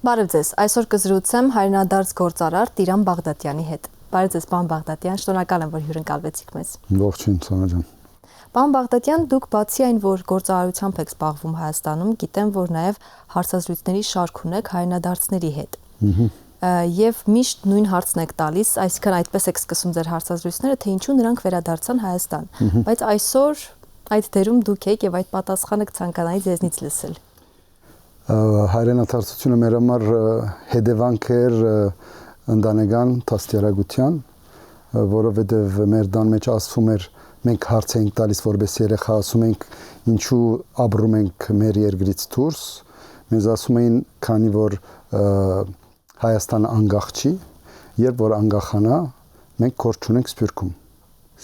Բարև ձեզ, այսօր կզրուցեմ հայրենադարձ գործարար Տիրան Բաղդատյանի հետ։ Բարև ձեզ, պարոն Բաղդատյան, շնորհակալ եմ, որ հյուրընկալվեցիք մեզ։ Ողջույն, Սոնա ջան։ Պարոն Բաղդատյան, դուք բացի այն, որ գործարարությամբ եք զբաղվում Հայաստանում, գիտեմ, որ նաև հարցազրույցների շարք ունեք հայրենադարձների հետ։ Եվ միշտ նույն հարցն եք տալիս, այսինքն այդպես եք սկսում ձեր հարցազրույցները, թե ինչու նրանք վերադարձան Հայաստան։ Բայց այսօր այդ դերում դուք եք եւ այդ պատասխանը կցանկանայի ձեզնից լսել։ Հայրենադարձությունը մեր համար հետևանք էր ընտանեկան դաստիարակության, որովհետև մեր տան մեջ ասվում էր մենք հարց ենք տալիս որպես երեխա, ասում ենք ինչու ապրում ենք մեր երկրից դուրս, մեզ ասում էին քանի որ Հայաստանը անկախ չի, երբ որ անկախանա, մենք գործ չունենք Սփյուռքում։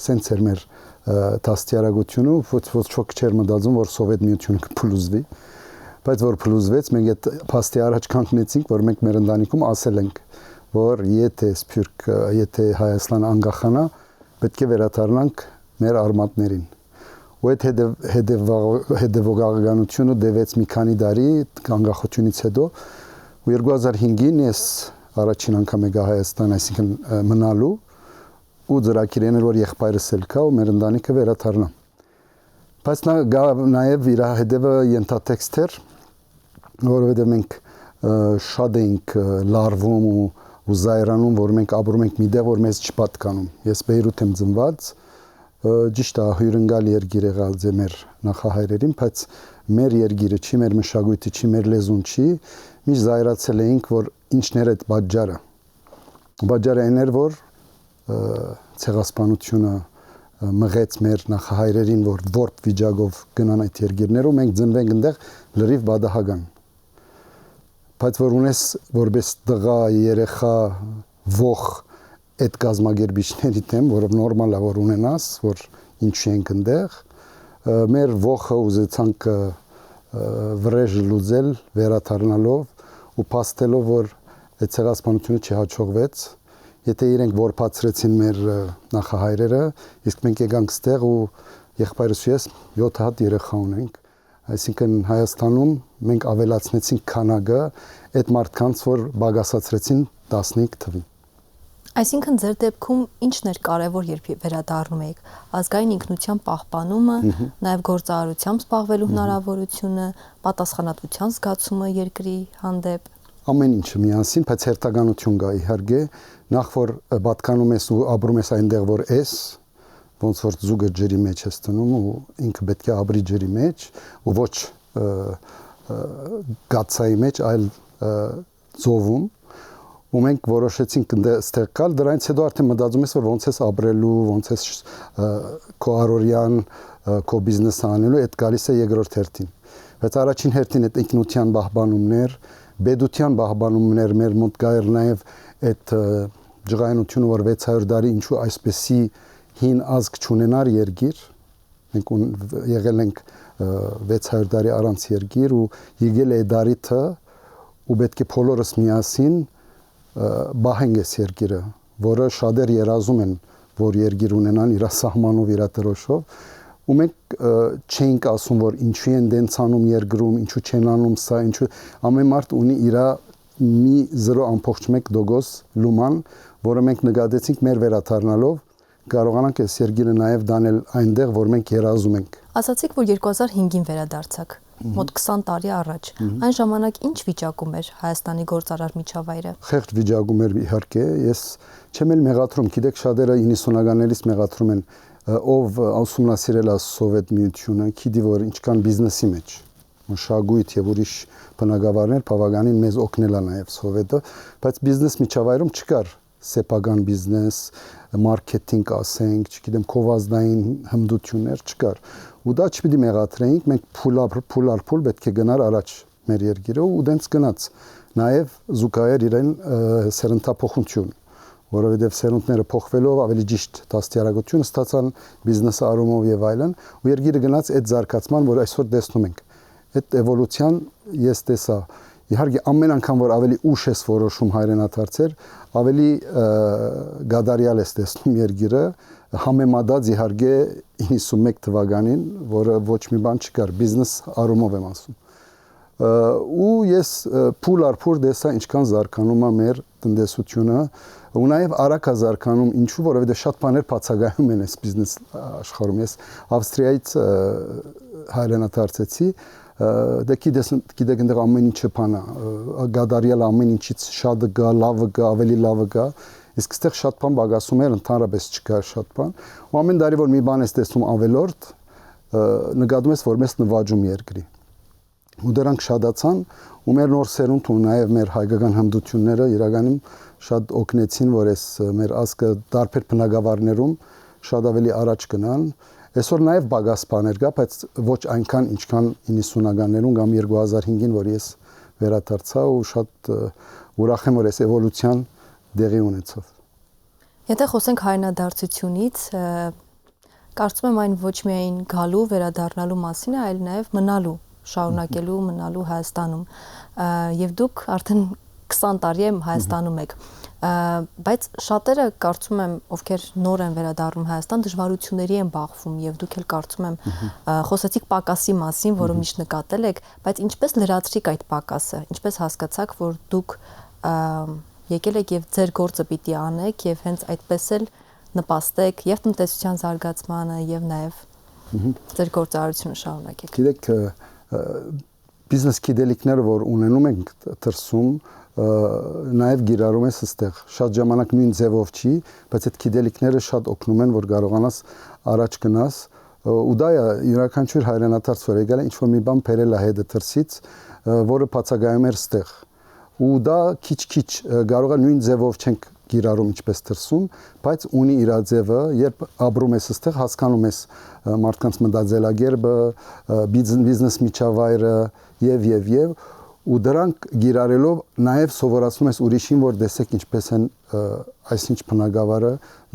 Սենց էր մեր դաստիարակությունը, ոչ ոք չէր մտածում, որ Սովետ միությունը կփլուզվի, բայց որ փլուզվեց, մենք այդ փաստի առաջ կանգնեցինք, որ մենք մեր ընտանիքում ասել ենք, որ եթե Սփյուռք, եթե Հայաստանը անկախանա, պետք է վերադառնանք մեր արմատներին։ Ու այդ հետևողականությունը դեվեց մի քանի տարի անկախությունից հետո, ու 2005-ին ես առաջին անգամ եկա Հայաստան, այսինքն մնալու, ու ծրագիրն էր, որ եղբայրս էլ կա ու մեր ընտանիքը վերադառնա։ Բայց նաև իր հետևը ենթատեքստ էր, որովհետև մենք շատ էինք լարվում ու զայրանում, որ մենք ապրում ենք մի տեղ, որ մեզ չպատկանում։ Ես Բեյրութ եմ ծնված, ճիշտ է, հյուրընկալ երկիր եղալ է մեր նախահայրերին, բայց մեր երկիրը չի, մեր մշակույթը չի, մեր լեզուն չի, միշտ զայրացել էինք, որ ինչն էր այդ պատճառը։ Պատճառը այն էր, որ ցեղասպանությունը մղեց մեր նախահայրերին, որ որբ վիճակով գնան այդ երկիրներում, մենք ծնվենք այնտեղ լրիվ բադահական։ Բայց որ ունես որպես տղա, երեխա, ող այդ գազագերբիչների դեմ, որով նորմալ է որ ունենաս, որ ինչի ենք այնտեղ, մեր ողը ուզեցանք վրեժ լուծել վերադառնալով ու փաստելով, որ այդ ցեղասպանությունը չհաջողվեց, եթե իրենք որբացրեցին մեր նախահայրերը, իսկ մենք եկանք ստեղ ու եղբայրս ու ես 7 հատ երեխա ունենք, այսինքն Հայաստանում մենք ավելացնեցինք քանակը այդ մարդկանց, որ բաղասացրեցին 15 թվին։ Այսինքն ձեր դեպքում ինչն էր կարևոր, երբ վերադառնում եք, ազգային ինքնության պահպանումը, նաև գործարարությամբ զբաղվելու հնարավորությունը, պատասխանատվության զգացումը երկրի հանդեպ։ Ամեն ինչը միասին, բայց հերթականություն կա իհարկե, նախ որ պատկանում ես ու ապրում ես այնտեղ, որ ես, ոնց որ զուգը ջրի մեջ ես տնում ու ինքը պետք է ապրի ջրի մեջ ու ոչ գացայի մեջ, այլ ծովում։ Ու մենք որոշեցինք այստեղ գալ, դրանից հետո արդեն մտածում ես, որ ոնց ես ապրելու, ոնց ես քո առօրյան, քո բիզնեսը անելու, այդ գալիս է երկրորդ հերթին։ Բայց առաջին հերթին այդ ինքնության պահպանումներ, բեդության պահպանումներ, մեր մոտ կար նաև այդ ջղայնությունը, որ 600 տարի ինչու այսպեսի հին ազգ չունենար երկիր, մենք եղել ենք 600 տարի առանց երկիր ու եկել է դարիթը ու պետք է բոլորս միասին բահենք ես երկիրը, որը շատեր երազում են, որ երկիր ունենան իր սահմանով, իր դրոշով, ու մենք չենք ասում, որ ինչու են դենցանում երկրում, ինչու չեն անում սա, ինչու ամեն մարդ ունի իր մի 0.1% լուման, որը մենք նկատեցինք մեր վերադառնալով, կարողանանք այս երկիրը նաև դանել այնտեղ, որ մենք երազում ենք։ Ասացիք, որ 2005-ին վերադարձաք, մոտ 20 տարի առաջ։ Այն ժամանակ ինչ վիճակում էր Հայաստանի գործարար միջավայրը։ Խեղճ վիճակում էր իհարկե, ես չեմ էլ մեղադրում, գիտեք շատերը 90-ականներից մեղադրում են, ով ուսումնասիրել է Սովետ միությունը, գիտի որ ինչքան բիզնեսի մեջ, մշակույթ եւ ուրիշ բնագավառներ բավականին մեզ օգնել է նաև Սովետը, բայց բիզնես միջավայրում չկար սեփական բիզնես, մարքեթինգ ասենք, չգիտեմ, կովազդային հմտություններ չկար։ Ու դա չպիտի մեղադրեինք, մենք փուլ պետք է գնար առաջ մեր երկիրը ու դենց գնաց։ Նաև զուգահեռ իրեն սերնդափոխություն, որովհետև սերունդները փոխվելով ավելի ճիշտ դաստիարակություն ստացան բիզնես առումով եւ այլն, ու երկիրը գնաց այդ զարգացման, որ այսօր տեսնում ենք։ Այդ էվոլյուցիան ես տեսա։ Իհարկե ամեն անգամ որ ավելի ուշ ես որոշում հայրենադարձել, ավելի գադարյալ ես տեսնում երկիրը, համեմատած իհարկե 91 թվականին, որը ոչ մի բան չկար, բիզնես առումով եմ ասում։ ու ես փուլ առ փուլ դեսա ինչքան զարգանում է մեր տնտեսությունը ու նաև արագ է զարգանում ինչու որովհետեւ շատ բաներ բացակայում են այս բիզնես աշխարհում ես Ավստրիայից հայրենադարձեցի դե գիտեք այնտեղ ամեն ինչը բանա գադարիալ ամեն ինչից շատ գա լավը գա ավելի լավը գա իսկ այստեղ շատ բան բագասում էր ընդհանրապես չկա շատ բան ու ամեն տարի որ մի բան ես տեսնում ավելորդ նկատում ես որ մեզ նվաճում երկրի ու դրանք շատացան ու մեր նոր սերունդը ու նաև մեր հայկական հմտությունները իրականում շատ օգնեցին որ այս մեր ազգը տարբեր բնակավարներում շատ ավելի առաջ գնան այսօր նաև բագաս բաներ կա բայց ոչ այնքան ինչքան 90-ականներում կամ 2005-ին որ ես վերադարձա ու շատ ուրախ եմ որ այս էվոլյուցիան դեղի ունեցավ Եթե խոսենք հայրենադարձությունից կարծում եմ այն ոչ միայն գալու վերադառնալու մասին է այլ նաև մնալու շարունակելու մնալու Հայաստանում եւ դուք արդեն 20 տարի եմ Հայաստանում եք բայց շատերը կարծում եմ ովքեր նոր են վերադառնում Հայաստան դժվարությունների են բախվում եւ դուք էլ կարծում եմ խոսեցիք պակասի մասին որը միշտ նկատել եք բայց ինչպես լրացրիք այդ պակասը ինչպես հասկացաք որ դուք եկել եք եւ ձեր գործը պիտի անեք եւ հենց այդպես էլ նպաստեք եւ տնտեսության զարգացմանը եւ նաեւ ձեր գործարարությունը շարունակեք Գիտեք բիզնես գիտելիքները որ ունենում ենք դրսում նաև գիրառում ես այստեղ շատ ժամանակ նույն ձևով չի բայց այդ գիտելիքները շատ օգնում են որ կարողանաս առաջ գնաս ու դա է յուրաքանչյուր հայրենադարձ որ եկել է ինչ որ մի բան բերել է հետը դրսից որը բացակայում էր այստեղ ու դա քիչ-քիչ կարող է նույն ձևով չենք գիրառում ինչպես դրսում բայց ունի իր ձևը երբ ապրում ես այստեղ հասկանում ես մարդկանց մտածելակերպը բիզնես միջավայրը եւ ու դրանք գիրառելով նաև սովորացնում ես ուրիշին որ տեսեք ինչպես են այսինչ բնակավարը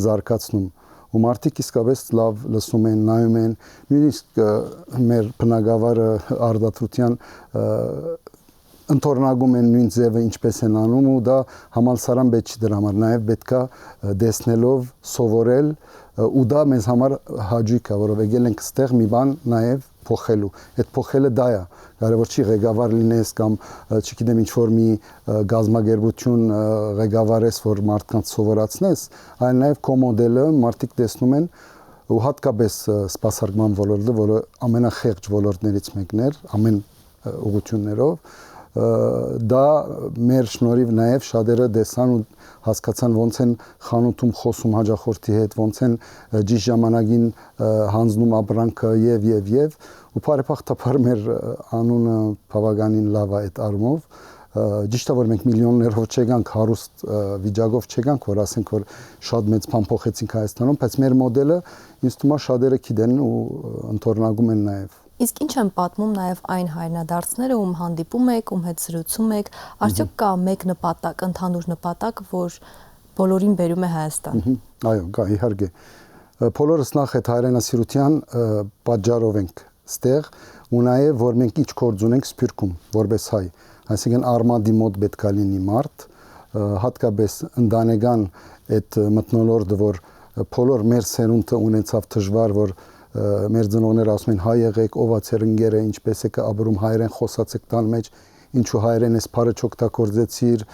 զարգացնում ու մարդիկ իսկապես լավ լսում են նայում են նույնիսկ մեր բնակավարը արդարության ընթորնագում են նույն ձևը ինչպես են անում ու դա համալսարան պետք չի դրա համար նաև պետքա դեսնելով սովորել ու դա մեզ համար հաճույք է որով եկել ենք այստեղ մի բան նաև փոխելու այդ փոխելը դա է կարևոր չի ղեկավար լինես կամ չգիտեմ ինչ որ մի գազագերբություն ղեկավարես որ մարդկանց սովորացնես այլ նաև քո մոդելը մարդիկ տեսնում են ու հատկապես սպասարկման ոլորտը որը ամենախեղճ ոլորտներից մեկն էր ամեն ուղղություններով դա մեր շնորհիվ նաև շատերը տեսան ու հասկացան ոնց են խանութում խոսում հաջախորդի հետ ոնց են ճիշտ ժամանակին հանձնում ապրանքը եւ ու բարեփոխտաբար մեր անունը բավականին լավ է այդ առումով ճիշտ է որ մենք միլիոններով չեկանք հարուստ վիճակով չեկանք որ ասենք որ շատ մեծ բան փոխեցինք Հայաստանում բայց մեր մոդելը ինձ թվում է շատերը գիտեն ու ընթորնագում են նաև Իսկ ինչ են պատմում նաև այն հայրենադարձները, ում հանդիպում եք, ում հետ զրուցում եք, արդյոք կա մեկ նպատակ, ընդհանուր նպատակ, որ բոլորին բերում է Հայաստան։ Այո, կա, իհարկե։ Բոլորս նախ այդ հայրենասիրության պատճառով ենք ստեղ, ու նաև որ մենք ինչ գործ ունենք Սփյուռքում, որպես հայ, այսինքն Արմադի մոտ պետք է լինի մարդ, հատկապես ընտանեկան այդ մթնոլորտը, որ բոլոր մեր սերունդը ունեցավ դժվար, որ մեր ծնողները ասում են հայ եղեք, ով է ձեր ընկերը, ինչպես եք ապրում հայերեն խոսացեք տան մեջ, ինչու հայերեն էս բառը չօգտագործեցիր,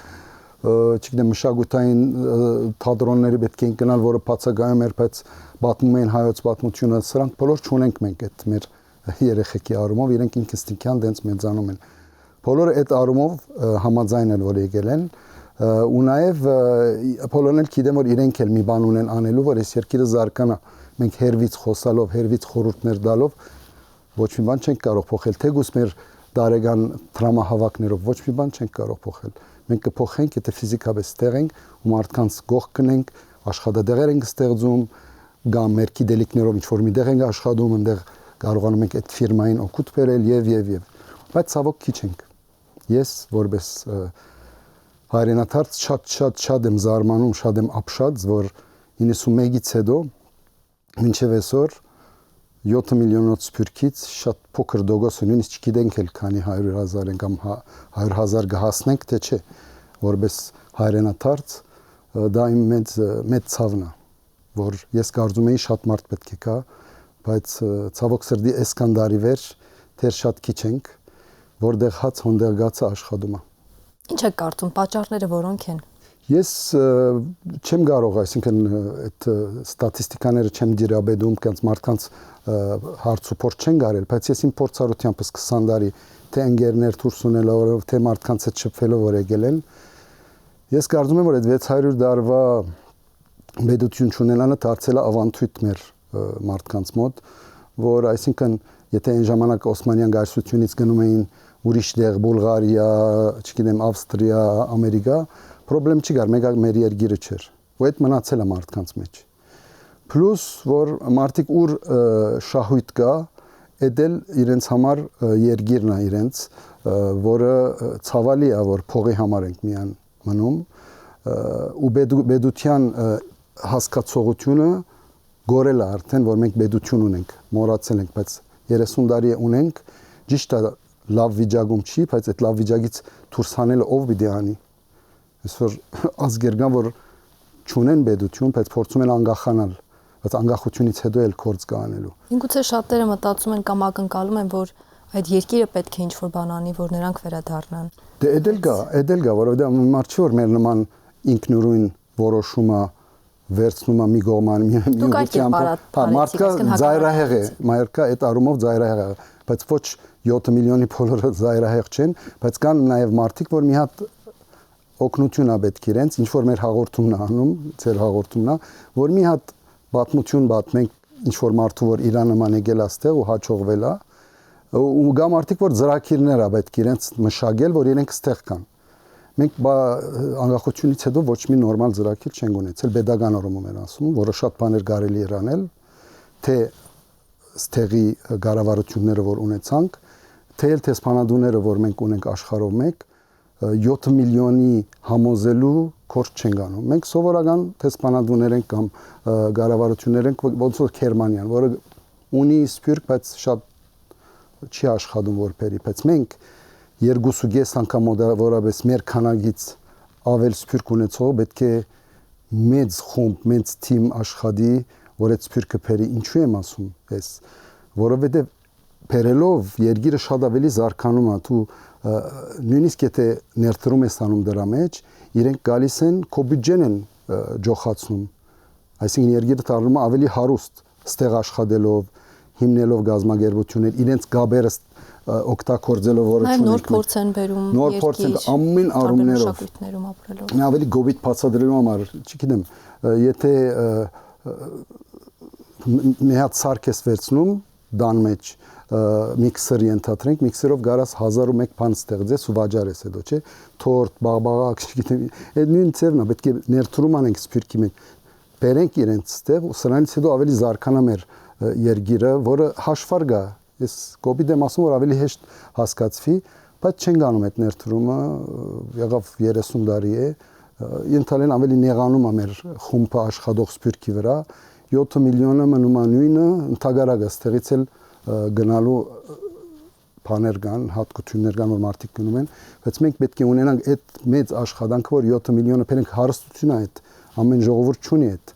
չգիտեմ մշակութային թատրոնների պետք է գնալ, որը բացակայում էր, բայց պատմում են հայոց պատմությունը, սրանք բոլոր չունենք մենք այդ մեր երեխեքի առումով, իրենք ինքնստինքյան դենց մեծանում են։ Բոլորը այդ առումով համաձայն են, որ եկել են, ու նաև բոլորն էլ գիտեն, որ իրենք էլ մի բան ունեն անելու, որ այս երկիրը զարգանա։ Մենք հերվից խոսալով, հերվից խորհուրդներ տալով ոչ մի բան չենք կարող փոխել, թեկուզ մեր դարեգան դրամահավաքներով ոչ մի բան չենք կարող փոխել։ Մենք կփոխենք, եթե ֆիզիկապես ստեղ ենք ու մարդկանց գող կնենք, աշխատատեղեր ենք ստեղծում, կամ մեր գիտելիքներով ինչ որ միտեղ ենք աշխատում, այնտեղ կարողանում ենք այդ ֆիրմային օգուտ բերել եւ։ Բայց ցավոք քիչ ենք։ Ես որպես հայրենադարձ շատ եմ զարմանում, շատ եմ ապշած, որ 91-ից հետո մինչև այսօր 7 միլիոնոց սփյուռքից շատ փոքր դոգոսը նույնիսկ չգիտենք էլ քանի 100,000 են կամ 100,000 կհասնենք թե չէ որպես հայրենադարձ դա իմ մեծ ցավն է որ ես կարծում էի շատ մարդ պետք է կա բայց ցավոք սրտի այսքան տարի վերջ դեռ շատ քիչ ենք որտեղ հաց հոնդեղ գացը աշխատում է։ Ինչ եք կարծում, պատճառները որոնք են։ Ես չեմ կարող, այսինքն այդ ստատիստիկաները չեմ դիրաբեդում, կանց մարդկանց հարցուփորձ չեն garել, բայց ես իմ փորձառությամբ 20 տարի թե ընկերներ դուրս ունելով, թե մարդկանց հետ շփվելով որ եկել են, ես կարծում եմ, որ այդ 600 տարվա մեդություն ունենալը դարձել է ավանդույթ մեր մարդկանց մոտ, որ այսինքն եթե այն ժամանակ Օսմանյան գայսությունից գնում էին ուրիշ տեղ, Բուլղարիա, չգիտեմ, Ավստրիա, Ամերիկա, պրոբլեմ չի գար, մեր երկիրը չէր։ Ու այդ մնացել է մարդկանց մեջ։ Պլյուս որ մարդիկ ուր շահույթ կա, էդել իրենց համար երկիրն է իրենց, որը ցավալի է, որ փողի համար ենք միան մնում, ու բեդության հասկացողությունը գորել է արդեն, որ մենք բեդություն ունենք, մոռացել ենք, բայց 30 տարի ունենք, ճիշտ է լավ վիճակում չի, բայց այդ լավ վիճակից դուրս հանելը ով պիտի անի։ Այսօր ազգեր կան, որ չունեն բեդություն, բայց փորձում են անկախանալ, բայց անկախությունից հետո էլ կորց կանելու։ Ինքնուց շատերը մտածում են կամ ակնկալում են, որ այդ երկիրը պետք է ինչ-որ բան անի, որ նրանք վերադառնան։ Դե էդել կա, որովհետեւ մարդ չի որ մեր նման ինքնուրույն որոշումը վերցնում է մի կողման մի ուղղությամբ, մարդկա զայրահեղ է, մայրկա այդ առումով զայրահեղ է, բայց ոչ 7 միլիոնի բոլորը զայրահեղ չեն, բայց կան նաև մարդիկ, որ մի հատ օգնություն է պետք իրենց, ինչ որ մեր հաղորդումն է անում, ծեր հաղորդումն է, որ մի հատ պատմություն պատմենք, ինչ որ մարդու որ Իրան նման եկել աստեղ ու հաջողվել է, ու գա մարդիկ, որ ծրագիրներ է պետք իրենց մշակել, որ իրենք ստեղ կան։ Մենք անկախությունից հետո ոչ մի նորմալ ծրագիր չենք ունեցել, pedagogan առումով են ասում, որը շատ բաներ կարելի էր անել, թե ստեղի կառավարությունները որ ունեցանք, թե էլ տեսփանադուները, որ մենք ունենք աշխարհով մեկ, 7 միլիոնի համոզելու կորց չեն գանում։ Մենք սովորական տեսփանադուներ ենք կամ կառավարություններ ենք, ոնց որ Գերմանիան, որը ունի սփյուռք, բայց շատ չի աշխատում որբերի, բայց մենք 2.5 անգամ որաբես մեր քանակից ավել սփյուռք ունեցող պետք է մեծ խումբ, մեծ թիմ աշխատի, որ այդ սփյուռքը բերի, ինչու եմ ասում ես, որովհետև բերելով երկիրը շատ ավելի զարգանում է, դու նույնիսկ եթե ներդրում ես անում դրա մեջ, իրենք գալիս են քո բյուջեն են ջոխացնում, այսինքն երկիրը դառնում է ավելի հարուստ, ստեղ աշխատելով, հիմնելով գազագերբություններ, իրենց գաբերը օգտագործելով որը չունեն։ Նոր փորձ են բերում, նոր փորձ են ամեն առումներով ապրելով։ Ավելի գոբիտ բացադրելու համար, չգիտեմ, եթե մի հատ սարք ես վերցնում դան մեջ միքսեր ենթադրենք, միքսերով գարած 1001 բան ստեղծես ու վաճառես հետո, չէ՞, թորտ, բաղբաղակ, չգիտեմ, այդ նույն ծերն է, պետք է ներդրում անենք սփյուռքի մեջ, բերենք իրենց ստեղ ու սրանից հետո ավելի զարգանա մեր երկիրը, որը հաշվար գա, ես կոպիտ եմ ասում, որ ավելի հեշտ հասկացվի, բայց չեն գանում այդ ներդրումը, եղավ 30 տարի է, ենթալեն ավելի նեղանում է մեր խումբը աշխատող սփյուռքի վրա, 7 միլիոնը մնում է նույնը, ընդհանրակը ստեղից էլ գնալու բաներ կան, հատկություններ կան, որ մարդիկ գնում են, բայց մենք պետք է ունենանք այդ մեծ աշխատանքը, որ 7 միլիոնը բերենք հարստություն է այդ, ամեն ժողովուրդ չունի այդ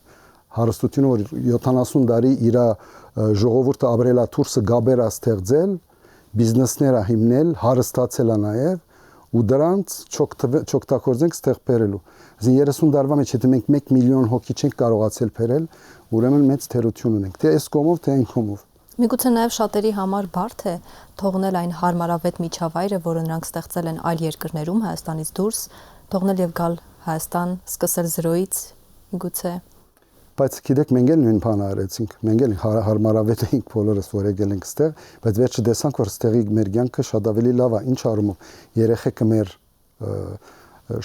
հարստությունը, որ 70 տարի իր ժողովուրդը ապրելաթուրսը գաբերա ստեղծել, բիզնեսները հիմնել, հարստացել է նաև ու դրանց չօգտագործենք ստեղ բերելու։ Այսինքն 30 տարվա մեջ եթե մենք 1 միլիոն հոգի չենք կարողացել բերել, ուրեմն մեծ թերություն ունենք, թե այս կողմով, թե այն կողմով։ Միգուցե նաև շատերի համար բարդ է թողնել այն հարմարավետ միջավայրը, որը նրանք ստեղծել են այլ երկրներում, Հայաստանից դուրս, թողնել եւ գալ Հայաստան, սկսել զրոյից, միգուցե։ Բայց գիտեք, մենք էլ նույն բանը արեցինք, մենք էլ հարմարավետ էինք բոլորս, որ եկել ենք ստեղ, բայց վերջը տեսանք, որ ստեղի մեր կյանքը շատ ավելի լավ է, ինչ առումով երեխեքը մեր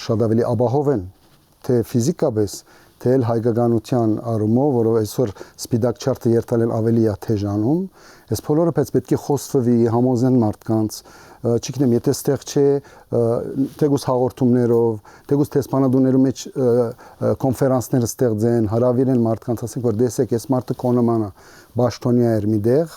շատ ավելի ապահով են, թե ֆիզիկապես, թե էլ հայկականության առումով, որով այսօր սպիտակ չարտը երթալել ավելի է թեժանում, այս բոլորը պետք է խոսվի, համոզեն մարդկանց, չգիտեմ, եթե ստեղ չէ, թեկուզ հաղորդումներով, թեկուզ տեսփանադուներու մեջ կոնֆերանսներ ստեղծեն, հրավիրեն մարդկանց, ասենք, որ տեսեք, այս մարդը քո նման է, Բաշտոնիա էր մի տեղ,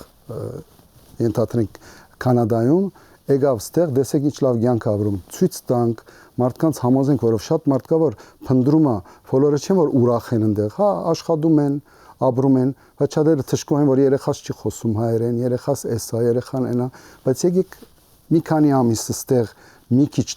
ենթադրենք Կանադայում, եկավ ստեղ, տեսեք ինչ լավ կյանք ապրում, ցույց տանք, մարդկանց համոզենք, որով շատ մարդ կա, որ փնդրում է, բոլորը չեն որ ուրախ են այնտեղ, հա, աշխատում են, ապրում են, բայց շատերը թշկում են, որ երեխաս չի խոսում հայերեն, երեխաս էսա, երեխան այնա, բայց եկեք մի քանի ամիս ստեղ մի քիչ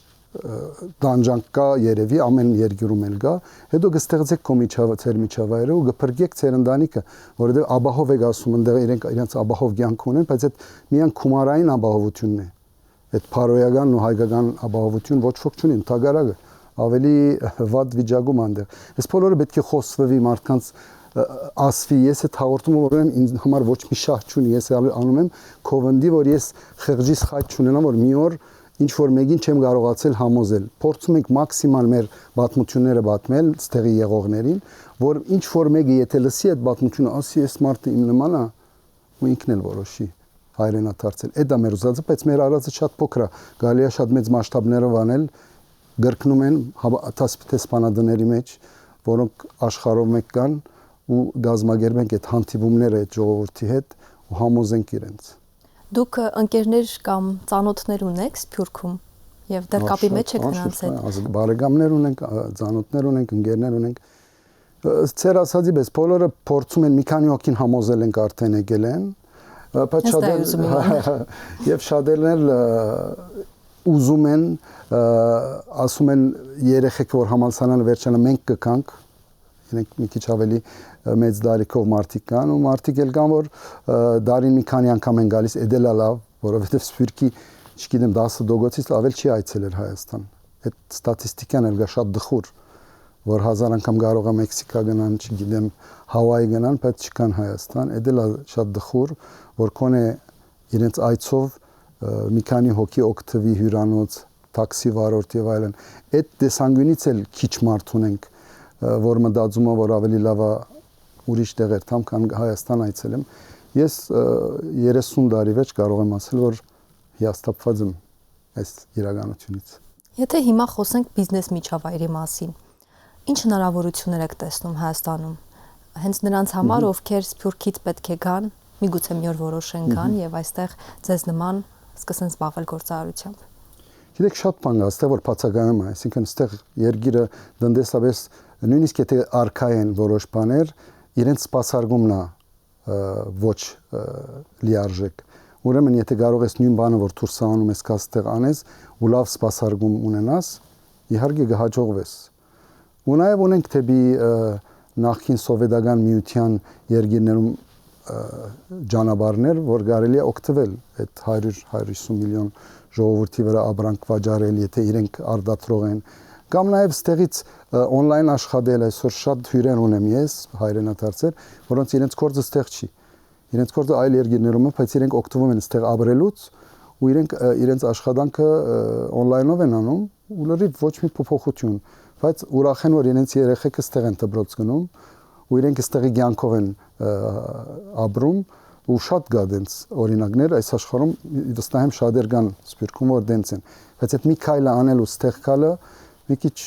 դանջանք կա երևի ամեն երկրում էլ կա, հետո կստեղծեք քո միջավայրը ու կփրկեք ձեր ընտանիքը, որովհետև աբահով եք ասում, այնտեղ իրենց աբահով կյանք ունեն, բայց այդ միայն քումարային աբահովությունն է։ Այդ փարոյական ու հայկական աբահովություն ոչ ոք չունի, ընդհանրակը ավելի վատ վիճակում այնտեղ։ Այս բոլորը պետք է խոսվի մարդկանց ասվի, ես այդ հաղորդումը որ եմ ինձ համար ոչ մի շահ չունի, ես անում եմ քովնդի, որ ես խղճիս խաչ չունենամ, որ մի օր ինչ որ մեկին չեմ կարողացել համոզել։ Փորձում ենք մաքսիմալ մեր պատմությունները պատմել ստեղի եղողներին, որ ինչ որ մեկը եթե լսի այդ պատմությունը, ասի ես մարդը իմ նման է, ու ինքն էլ որոշի հայրենադարձել։ Այդ է մեր ուզածը, բայց մեր արածը շատ փոքր է, գալի է շատ մեծ մասշտաբներով անել, գրկնում են տեսփանadների մեջ, որոնք աշխարհով մեկ կան ու գազագերբենք այդ հանդիպումները այդ ժողովրդի հետ ու համոզենք իրենց։ Դուք ընկերներ կամ ծանոթներ ունեք Սփյուռքում եւ դեռ կապի մեջ եք նրանց հետ։ Բարեկամներ ունենք, ծանոթներ ունենք, ընկերներ ունենք։ Ձեր ասածի պես բոլորը փորձում են մի քանի հոգին համոզել ենք արդեն եկել են, բայց եւ շատերն էլ ուզում են ասում են երեխեք որ համալսարանը վերջանա մենք կգանք, իրենք մի քիչ ավելի մեծ դարիքով մարդիկ կան ու մարդիկ էլ կան որ դարին մի քանի անգամ են գալիս էդելա լավ որովհետև Սփյուռքի չգիտեմ 10%-ից ավել չի այցելել Հայաստան այդ ստատիստիկան էլ գա շատ դխուր որ 1000 անգամ կարող է Մեքսիկա գնան չգիտեմ Հավայի գնան բայց չկան Հայաստան էդելա շատ դխուր որ կոնե իրենց այցով մի քանի հոգի օգտվի հյուրանոց տաքսի վարորդ եւ այլն այդ դեսանգունից էլ քիչ մարդ ունենք որ մտածում եմ որ ավելի լավ է ուրիշ տեղեր թամ կան Հայաստան այցելեմ ես 30 տարի վեճ կարող եմ ասել որ հիասթափված եմ այս իրականությունից Եթե հիմա խոսենք բիզնես միջավայրի մասին ինչ հնարավորություններ եք տեսնում Հայաստանում հենց նրանց համար ովքեր Սփյուռքից պետք է գան միգուցե մի օր որոշեն գան եւ այստեղ ձեզ նման սկսեն զբաղվել գործարարությամբ Գիտեք շատ բան կա, այստեղ որ բացակայում է, այսինքն այստեղ երկիրը տնտեսապես նույնիսկ եթե արքա են որոշ բաներ, իրենց սպասարկումն է ոչ լիարժեք։ Ուրեմն եթե կարող ես նույն բանը որ դուրս անում ես կաստեղ անես ու լավ սպասարկում ունենաս, իհարկե կհաջողվես։ Ու նաև ունենք թեպի նախկին սովետական միության երկիրներում ճանապարհներ, որ կարելի է օգտվել այդ 100-150 միլիոն ժողովրդի վրա ապրանք վաճառել, եթե իրենք արդատրող են, կամ նաև ստեղից on-line աշխատել, այսօր շատ հյուրեր ունեմ ես, հայրենադարձեր, որոնց իրենց գործը ստեղ չի։ Իրենց գործը այլ երկրներում է, բայց իրենք օգտվում են ստեղ ապրելուց ու իրենց աշխատանքը on-line-ով են անում, ու լրիվ ոչ մի փոփոխություն, բայց ուրախ են, որ իրենց երեխեքը ստեղ են դպրոց գնում, ու իրենք ստեղի կյանքով են ապրում ու շատ կա դենց օրինակներ այս աշխարհում վստահ եմ շատեր կան Սփյուռքում որ դենց են բայց այդ մի քայլը անելու ստեղ գալը մի քիչ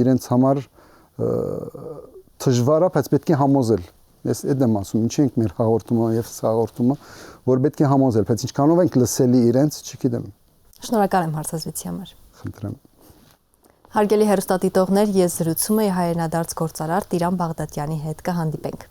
իրենց համար դժվար է բայց պետք է համոզել ես այդ եմ ասում ինչ ենք մեր հաղորդումը եւ հաղորդումը որ պետք է համոզել բայց ինչքանով ենք լսելի իրենց չգիտեմ Շնորհակալ եմ հարցազրույցի համար Խնդրեմ Հարգելի հեռուստադիտողներ ես զրուցում եի հայրենադարձ գործարար Տիրան Բաղդատյանի հետ կհանդիպենք